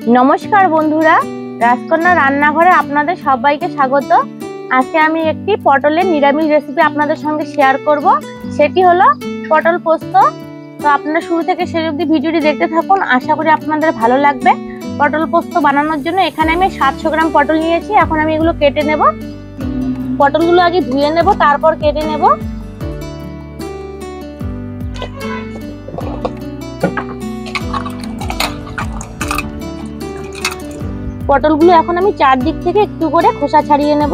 नमस्कार बंधुरा राजकन्या रान्नाघरे आपनादेर सबाइके स्वागत। आजके आमी एकटी पटलेर निरामिष रेसिपि आपनादेर संगे शेयर करब, सेटी हलो पटल पोस्त। तो आपनारा शुरू थेके शेष अब्दि भिडियोटी देखते थाकुन, आशा करी आपनादेर भालो लागबे। पटल पोस्त बानानोर जोन्नो एखाने आमी 700 ग्राम पटल नियेछि। एखन आमी एगुलो केटे नेब। पटलगुलो आगे धुए नेब, तारपर केटे नेब। पटलगुलो এখন আমি চারদিক থেকে একটু করে খোসা ছাড়িয়ে নেব।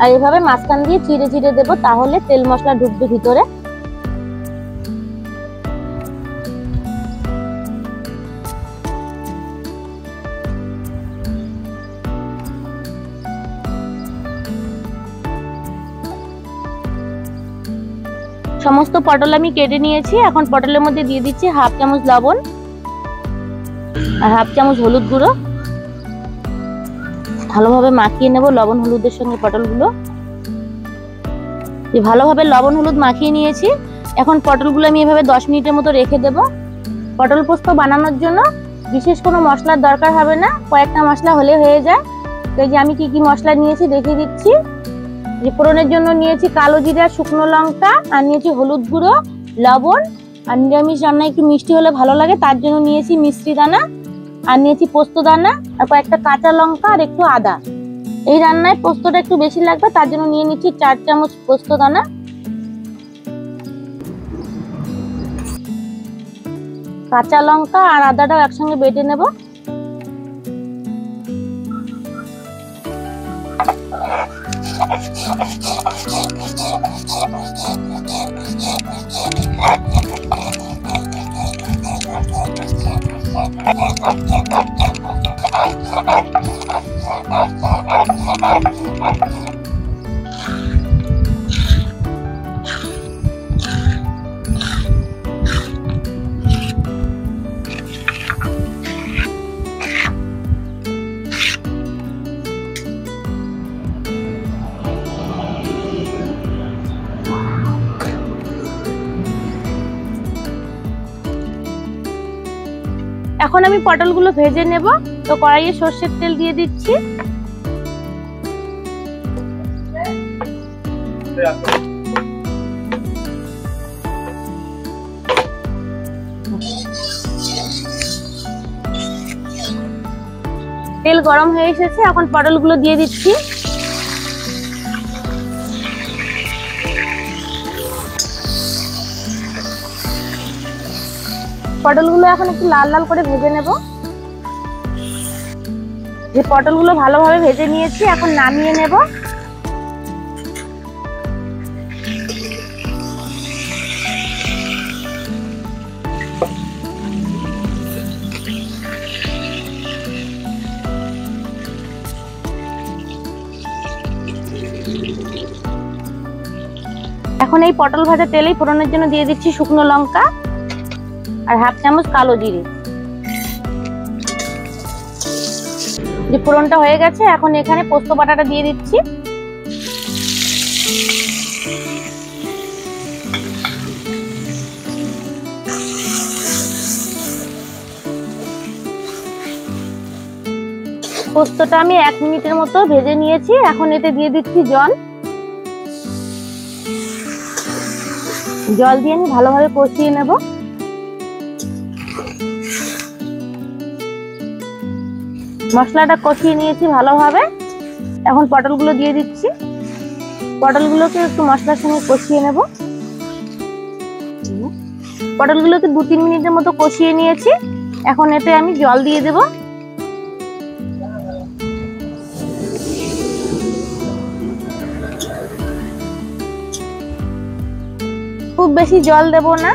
আর এভাবে মাঝখান দিয়ে চিড়ে চিড়ে দেব, তাহলে তেল মশলা ঢুকবে ভিতরে। समस्त पटल आमी केटे निয়েছি। এখন পটলের মধ্যে দিয়ে দিচ্ছি হাফ চামচ লবণ আর হাফ চামচ হলুদ গুঁড়ো। ভালোভাবে মাখিয়ে নেব লবণ হলুদের সঙ্গে পটলগুলো। এই ভালোভাবে লবণ হলুদ মাখিয়ে নিয়েছি। এখন পটলগুলো আমি এভাবে 10 মিনিটের মতো রেখে দেব। পটল পোস্ত বানানোর জন্য বিশেষ কোনো মশলার দরকার হবে না, কয়েকটা মশলা হলে হয়ে যায়। তো এই যে আমি কি কি মশলা নিয়েছি দেখিয়ে দিচ্ছি। ফোড়নের জন্য নিয়েছি কালো জিরা, শুকনো লঙ্কা, আর নিয়েছি হলুদ গুঁড়ো, লবণ, আর নিরামিষ রান্না একটু মিষ্টি হলে ভালো লাগে তার জন্য নিয়েছি মিষ্টি দানা, আর নিয়েছি পোস্ত দানা, আর কয়েকটা কাঁচা লঙ্কা আর একটু আদা। এই রান্নায় পোস্তটা একটু বেশি লাগবে তার জন্য নিয়ে নিচ্ছি 4 চামচ পোস্ত দানা। কাঁচা লঙ্কা আর আদাটাও একসঙ্গে বেটে নেব। এখন আমি পটলগুলো ভেজে নেব। তো কড়াইয়ে সরষের তেল দিয়ে দিচ্ছি। তেল গরম হয়ে এসেছে, এখন পটলগুলো দিয়ে দিচ্ছি। পটলগুলো এখন একটু লাল লাল করে ভেজে নেব। যে পটলগুলো ভালোভাবে ভেজে নিয়েছি, এখন নামিয়ে নেব। এখন এই পটল ভাজা তেলেই ফোড়নের জন্য দিয়ে দিচ্ছি শুকনো লঙ্কা আর হাফ চামচ কালো জিরে। যে ফোড়নটা হয়ে গেছে, এখন এখানে পোস্ত বাটাটা দিয়ে দিচ্ছি। পোস্তটা আমি 1 মিনিটের মতো ভেজে নিয়েছি। এখন এতে দিয়ে দিচ্ছি জল। জল দিয়ে আমি ভালোভাবে কষিয়ে নেব। মশলাটা কষিয়ে নিয়েছি ভালোভাবে। এখন পটলগুলো দিয়ে দিচ্ছি। পটলগুলোকে একটু মশলার সঙ্গে কষিয়ে নেব। পটলগুলোকে 2-3 মিনিটের মতো কষিয়ে নিয়েছি। এখন এতে আমি জল দিয়ে দেব। খুব বেশি জল দেব না,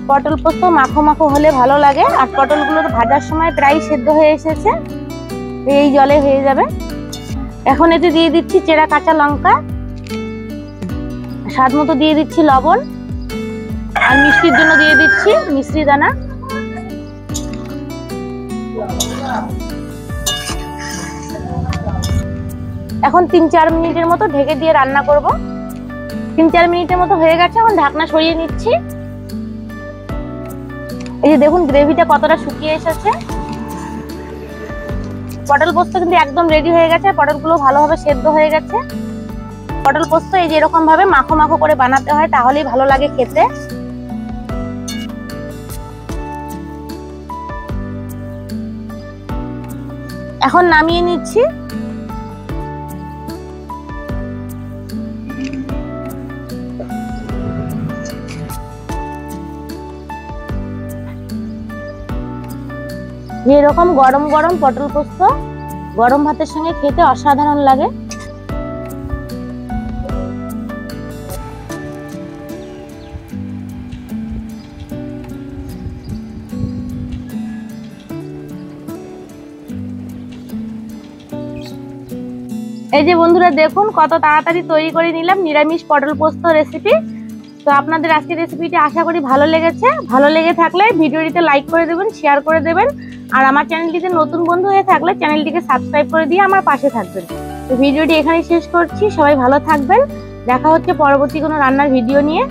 পটল পোস্ত মাখো মাখো হলে ভালো লাগে। আর পটলগুলো ভাজার সময় প্রায় সেদ্ধ হয়ে এসেছে, এই জলে হয়ে যাবে। এখন এতে দিয়ে দিচ্ছি চেরা কাঁচা লঙ্কা, স্বাদ মতো দিয়ে দিচ্ছি লবণ, আর মিষ্টির জন্য দিয়ে দিচ্ছি মিষ্টি দানা। এখন 3-4 মিনিটের মতো ঢেকে দিয়ে রান্না করব। 3-4 মিনিটের মতো হয়ে গেছে, এখন ঢাকনা সরিয়ে নিচ্ছি। এই যে দেখুন গ্রেভিটা কতটা শুকিয়ে এসেছে। পটল পোস্ত কিন্তু একদম রেডি হয়ে গেছে, পটলগুলো ভালোভাবে সেদ্ধ হয়ে গেছে। পটল পোস্ত এই যে এরকম ভাবে মাখো মাখো করে বানাতে হয়, তাহলেই ভালো লাগে খেতে। এখন নামিয়ে নিচ্ছি। এরকম গরম গরম পটল পোস্ত গরম ভাতের সঙ্গে খেতে অসাধারণ লাগে। এই যে বন্ধুরা দেখুন কত তাড়াতাড়ি তৈরি করে নিলাম নিরামিষ পটল পোস্ত রেসিপি। তো আপনাদের আজকের রেসিপিটি আশা করি ভালো লেগেছে। ভালো লেগে থাকলে ভিডিওটিতে লাইক করে দেবেন, শেয়ার করে দেবেন। আর আমার চ্যানেলটিতে নতুন বন্ধু হয়ে থাকলে চ্যানেলটিকে সাবস্ক্রাইব করে দিয়ে আমার পাশে থাকবেন। তো ভিডিওটি এখানেই শেষ করছি। সবাই ভালো থাকবেন। দেখা হচ্ছে পরবর্তী কোনো রান্নার ভিডিও নিয়ে।